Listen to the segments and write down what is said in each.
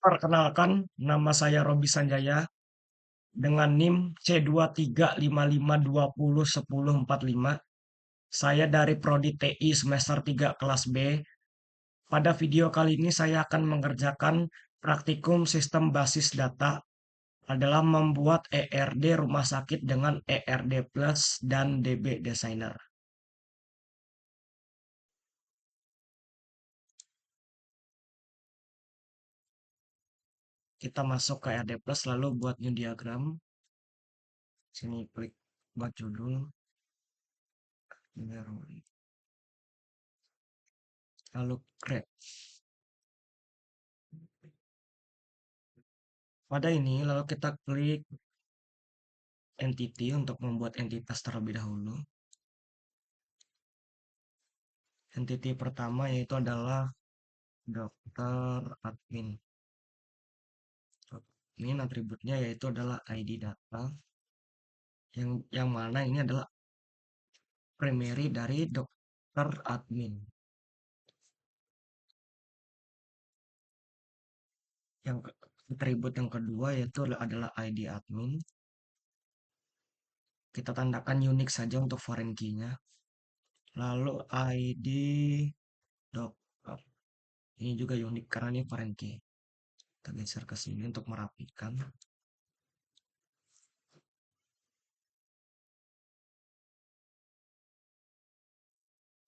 Perkenalkan, nama saya Robi Sanjaya dengan NIM C2355201045. Saya dari Prodi TI semester 3 kelas B. Pada video kali ini saya akan mengerjakan praktikum sistem basis data adalah membuat ERD rumah sakit dengan ERD Plus dan DB Designer. Kita masuk ke ERD Plus lalu buat new diagram. Sini klik buat judul. Lalu create. Pada ini lalu kita klik entity untuk membuat entitas terlebih dahulu. Entity pertama yaitu adalah dokter admin. Ini atributnya yaitu adalah ID data yang mana ini adalah primary dari dokter admin. Yang atribut yang kedua yaitu adalah ID admin. Kita tandakan unik saja untuk foreign key-nya. Lalu ID dokter. Ini juga unik karena ini foreign key. Kita geser ke sini untuk merapikan.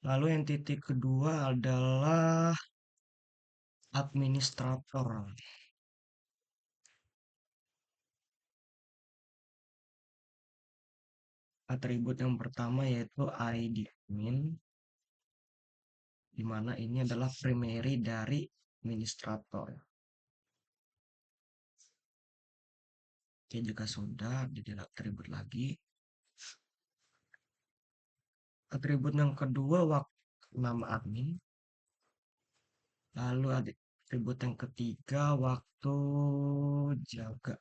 Lalu entity kedua adalah administrator. Atribut yang pertama yaitu ID admin, di mana ini adalah primary dari administrator. Oke, jika sudah, jadi atribut lagi. Atribut yang kedua nama admin. Lalu atribut yang ketiga waktu jaga.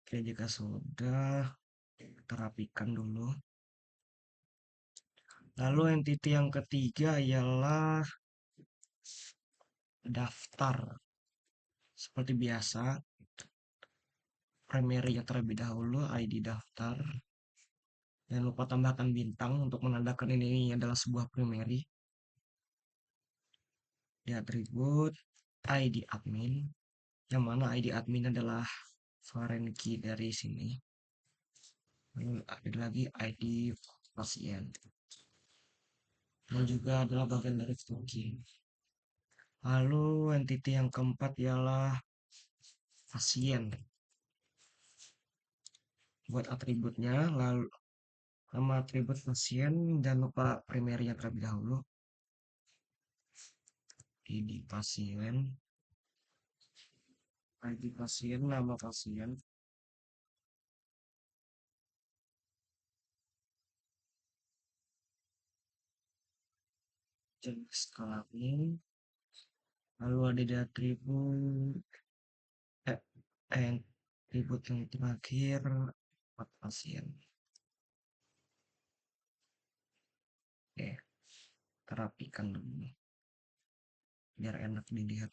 Oke, jika sudah, kita rapikan dulu. Lalu entity yang ketiga ialah daftar. Seperti biasa, primary yang terlebih dahulu, ID daftar. Jangan lupa tambahkan bintang untuk menandakan ini adalah sebuah primary. Di atribut ID admin, yang mana ID admin adalah foreign key dari sini. Lalu ada lagi ID pasien. Dan juga adalah bagian dari key. Lalu entity yang keempat ialah pasien. Buat atributnya, lalu nama atribut pasien dan lupa primary yang terlebih dahulu. ID pasien, ID pasien, nama pasien. Jenis kelamin. Lalu ada di atribut atribut yang terakhir buat pasien. Oke, terapikan dulu biar enak dilihat.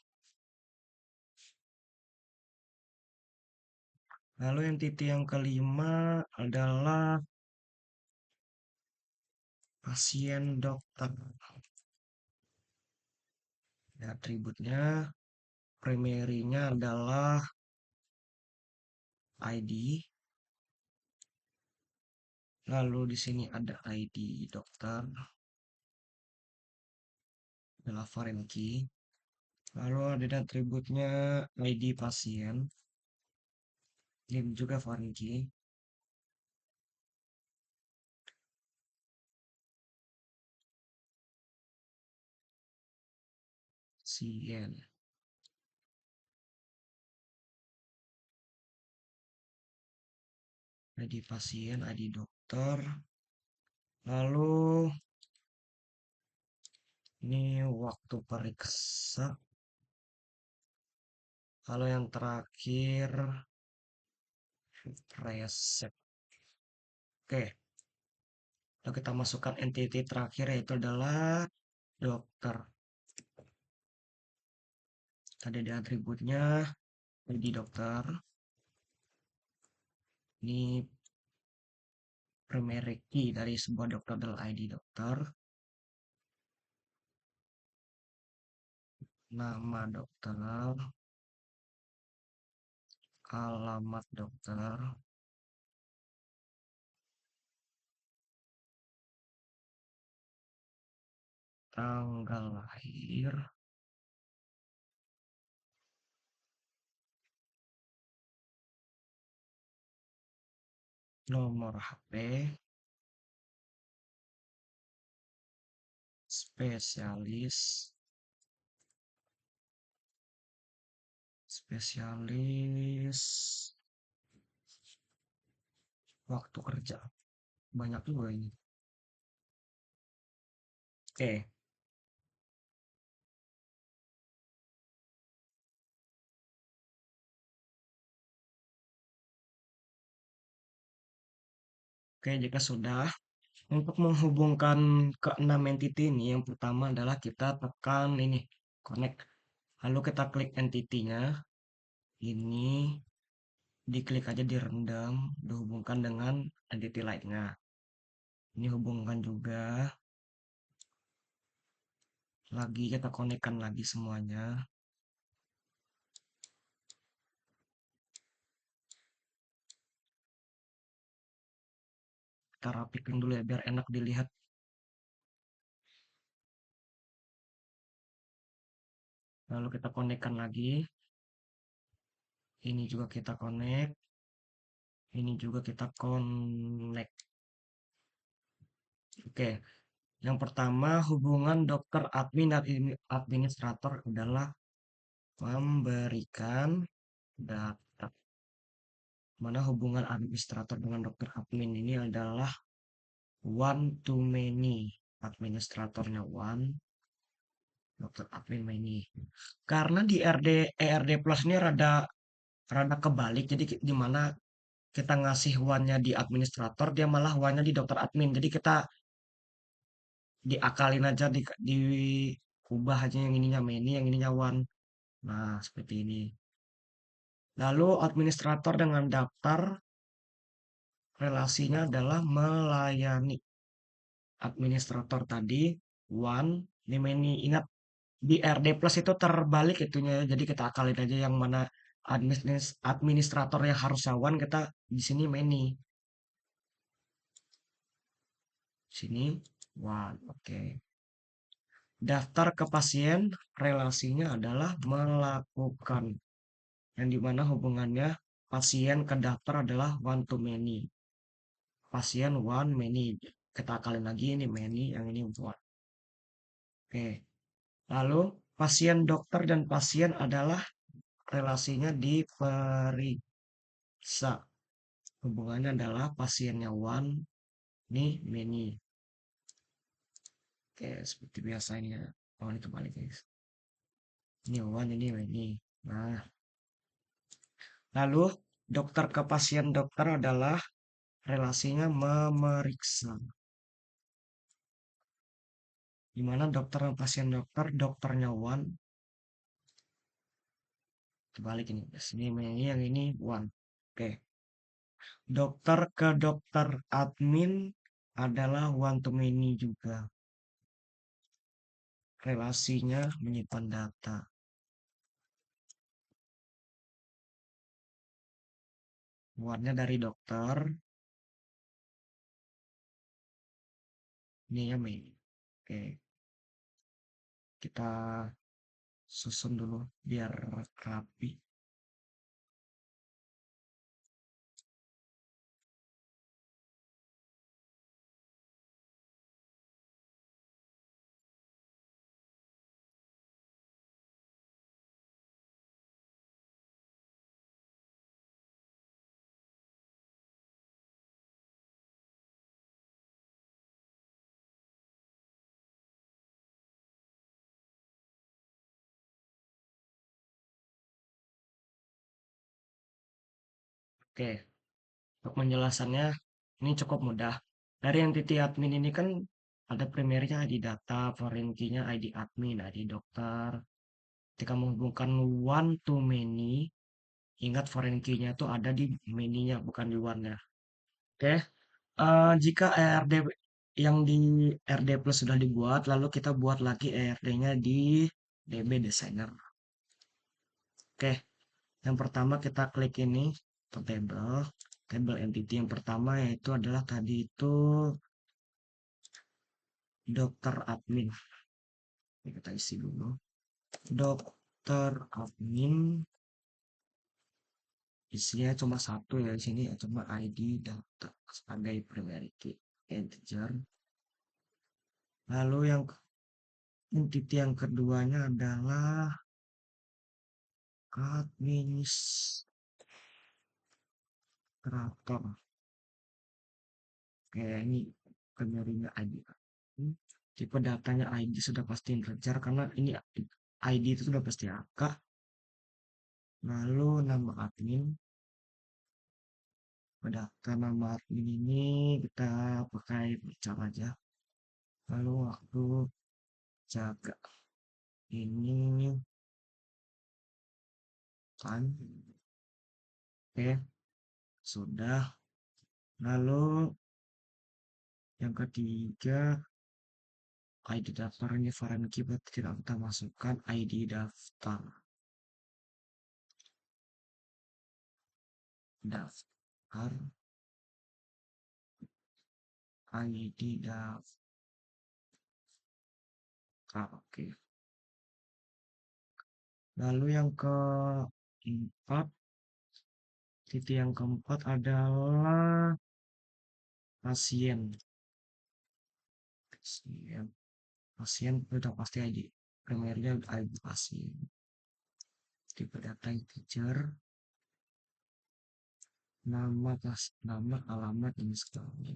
Lalu entity yang kelima adalah pasien dokter. Ya, atributnya primary-nya adalah ID. Lalu di sini ada ID dokter, adalah foreign key. Lalu ada atributnya ID pasien. Ini juga foreign key. Pasien. ID pasien, ID dokter. Lalu ini waktu periksa. Lalu yang terakhir resep. Oke. Lalu kita masukkan entity terakhir yaitu adalah dokter. Tadi ada atributnya, ID dokter. Ini primary key dari sebuah dokter adalah ID dokter. Nama dokter, alamat dokter, tanggal lahir, nomor HP, spesialis, spesialis, waktu kerja. Banyak juga ini. Oke, oke, jika sudah, untuk menghubungkan keenam entity ini, yang pertama adalah kita tekan ini, connect. Lalu kita klik entity-nya, ini diklik aja direndam, dihubungkan dengan entity lainnya. Ini hubungkan juga, lagi kita konekkan lagi semuanya. Kita rapikan dulu ya biar enak dilihat. Lalu kita konekkan lagi. Ini juga kita connect. Ini juga kita connect. Oke, yang pertama hubungan dokter admin dan administrator adalah memberikan data. Mana hubungan administrator dengan dokter admin ini adalah one to many. Administratornya one, dokter admin many. Karena di ERD Plus ini rada rada kebalik, jadi di mana kita ngasih one-nya di administrator, dia malah one-nya di dokter admin. Jadi kita diakalin aja, diubah aja yang ininya many, yang ininya one. Nah, seperti ini. Lalu administrator dengan daftar relasinya adalah melayani. Administrator tadi one, di many. Ingat di RD Plus itu terbalik itunya ya. Jadi kita akalin aja yang mana administrator yang harus one, kita di sini many. Sini one, oke. Daftar ke pasien relasinya adalah melakukan. Yang dimana hubungannya pasien ke daftar adalah one to many. Pasien one, many. Kita akalin lagi ini many, yang ini one. Oke. Lalu pasien dokter dan pasien adalah relasinya diperiksa. Hubungannya adalah pasiennya one, ini many. Oke, seperti biasanya. Oh, ini kembali guys. Ini one, ini many. Nah, lalu dokter ke pasien dokter adalah relasinya memeriksa. Di mana dokter dan pasien dokter, dokternya one. Kebalik ini. Sini many, yang ini one. Oke. Dokter ke dokter admin adalah one to many juga. Relasinya menyimpan data. One-nya dari dokter. Ini ya main. Oke. Kita susun dulu biar rapi. Oke. Untuk penjelasannya ini cukup mudah. Dari entity admin ini kan ada primernya ID data, foreign key-nya ID admin, ID dokter, Ketika menghubungkan one to many, ingat foreign key-nya itu ada di many-nya, bukan di one-nya. Oke, jika ERD yang di RD plus sudah dibuat, lalu kita buat lagi ERD-nya di DB Designer. Oke, yang pertama kita klik ini ke table entity yang pertama yaitu adalah tadi itu dokter admin. Ini kita isi dulu. Dokter admin isinya cuma satu ya di sini, cuma ID data sebagai primary key integer. Lalu yang entity yang keduanya adalah administrator. Kayak ini primarynya ID. Tipe datanya ID sudah pasti integer karena ini ID itu sudah pasti angka. Lalu nama admin. Data nama admin ini kita pakai bicara aja. Lalu waktu jaga ini kan. Oke, sudah. Lalu yang ketiga ID daftar ini foreign key berarti tidak kita masukkan ID daftar. Daftar ID daftar. Oke. Lalu yang keempat, titik yang keempat adalah pasien. Pasien sudah pasti ID. Primernya ID pasien. Tipe data integer. Nama alamat ini sekali.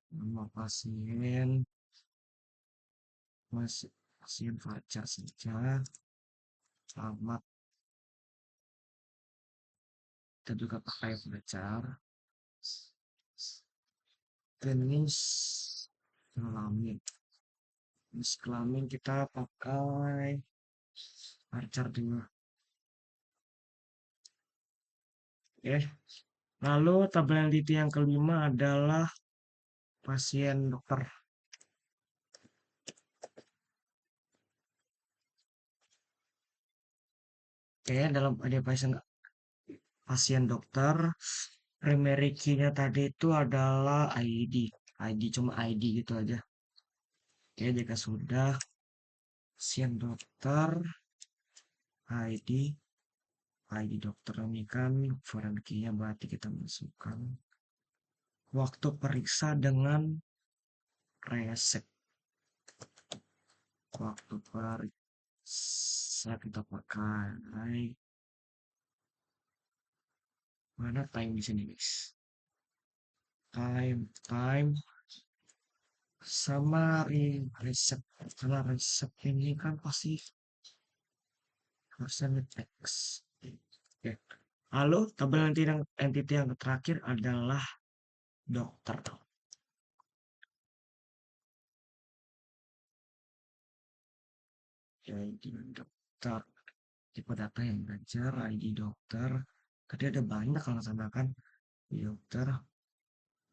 Nama pasien. Pasien Fajar saja. Alamat. Kita juga pakai Fajar. Jenis kelamin. Jenis kelamin kita pakai Fajar juga. Oke. Lalu tabel entity yang kelima adalah pasien dokter. Oke, dalam ada pasien dokter, primary key-nya tadi itu adalah ID. ID cuma ID gitu aja. Oke, jika sudah pasien dokter ID ID dokter ini kan foreign key-nya berarti kita masukkan waktu periksa dengan resep. Waktu periksa kita pakai mana time di sini guys? Time sama resep karena resep ini kan pasti harusnya teks. Oke. Lalu tabel entity yang terakhir adalah dokter. ID dokter. Tipe data yang belajar, ID dokter. Tadi ada banyak kalau sana kan. Dokter,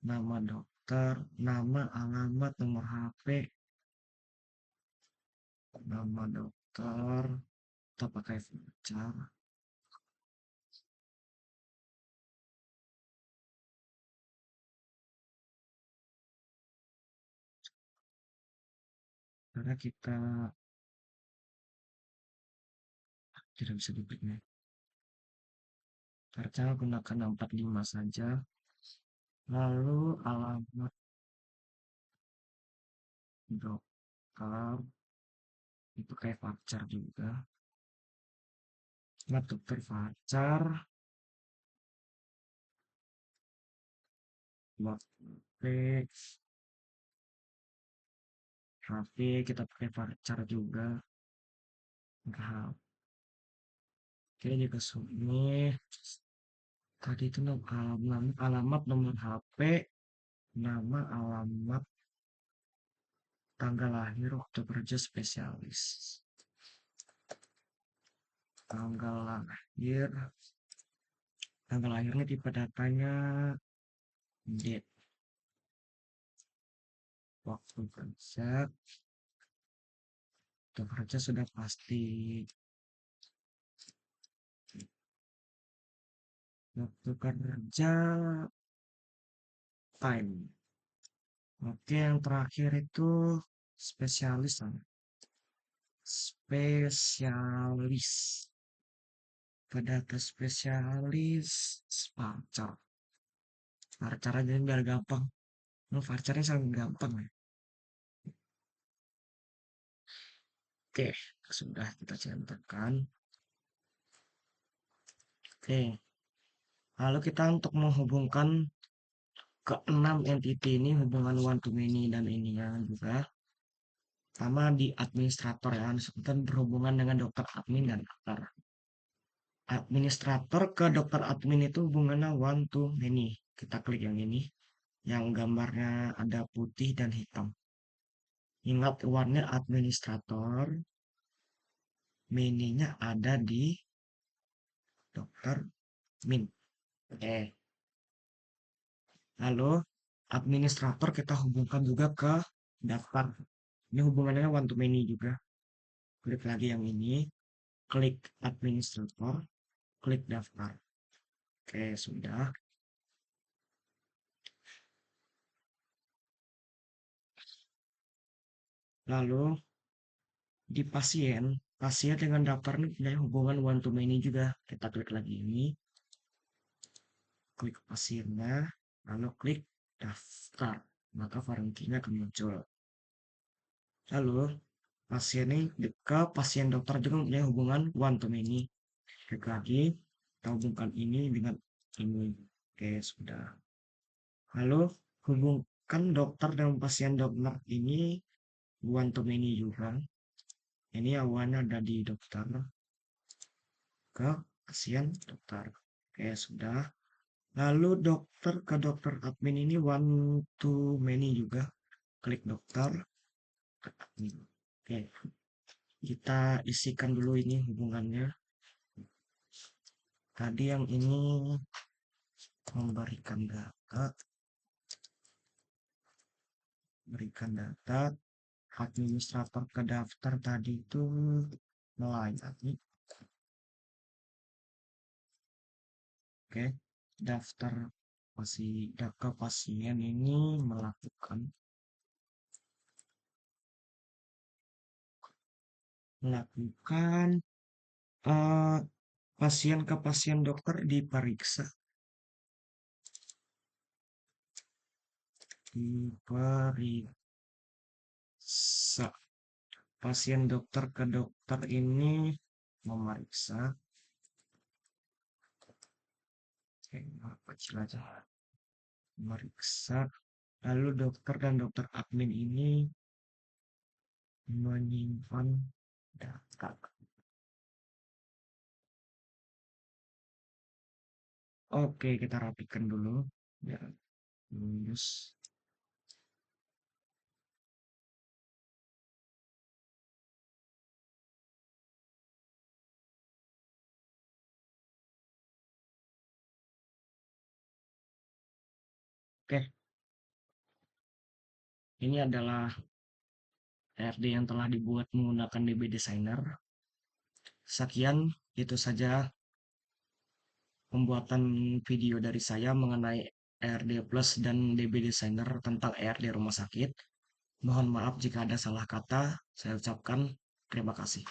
nama dokter, nama, alamat, nomor HP, nama dokter, kita pakai voucher. Karena kita tidak bisa dibeli. Caranya gunakan 45 saja. Lalu alamat dokter itu kayak voucher juga. Alamat dokter voucher. HP kita pakai voucher juga. Nah, oke jika ini tadi itu alamat nomor HP, nama, alamat, tanggal lahir, waktu kerja spesialis. tanggal lahir, tanggal lahirnya tipe datanya date, waktu kerja sudah pasti, waktu kerja time. Oke, yang terakhir itu spesialis, spesialis, data spesialis, Sparcar, Sparcar aja biar gampang. Varcarnya sangat gampang ya. Oke, sudah kita centangkan. Oke, lalu kita untuk menghubungkan keenam entity ini, hubungan one to many dan ininya juga. Sama di administrator ya, disebutkan berhubungan dengan dokter admin dan dokter. Administrator ke dokter admin itu hubungannya one to many. Kita klik yang ini, yang gambarnya ada putih dan hitam. Ingat one-nya administrator, many-nya ada di dokter admin. Oke. Lalu administrator kita hubungkan juga ke daftar. Ini hubungannya one to many juga. Klik lagi yang ini, klik administrator, klik daftar. Oke, sudah. Lalu di pasien, pasien dengan daftar ini punya hubungan one to many juga. Kita klik lagi ini, klik pasiennya, lalu klik daftar. Maka variantinya akan muncul. Lalu pasien ini ke pasien dokter juga punya hubungan one to many. Klik lagi, kita hubungkan ini dengan ini. Oke, sudah. Lalu hubungkan dokter dan pasien dokter ini one to many juga. Ini awalnya ada di dokter ke pasien dokter. Oke, sudah. Lalu dokter ke dokter admin ini one to many juga. Klik dokter ke admin. Oke, kita isikan dulu ini hubungannya. Tadi yang ini memberikan data, berikan data, administrator ke daftar tadi itu melayani. Oke, daftar ke pasien ini melakukan eh, pasien ke pasien dokter diperiksa, pasien dokter ke dokter ini memeriksa. Oke, kecil aja. Memeriksa. Lalu dokter dan dokter admin ini menyimpan data. Oke, kita rapikan dulu. Ya, lulus. Oke, ini adalah RD yang telah dibuat menggunakan DB Designer. Sekian, itu saja pembuatan video dari saya mengenai ERD Plus dan DB Designer tentang ERD rumah sakit. Mohon maaf jika ada salah kata, saya ucapkan terima kasih.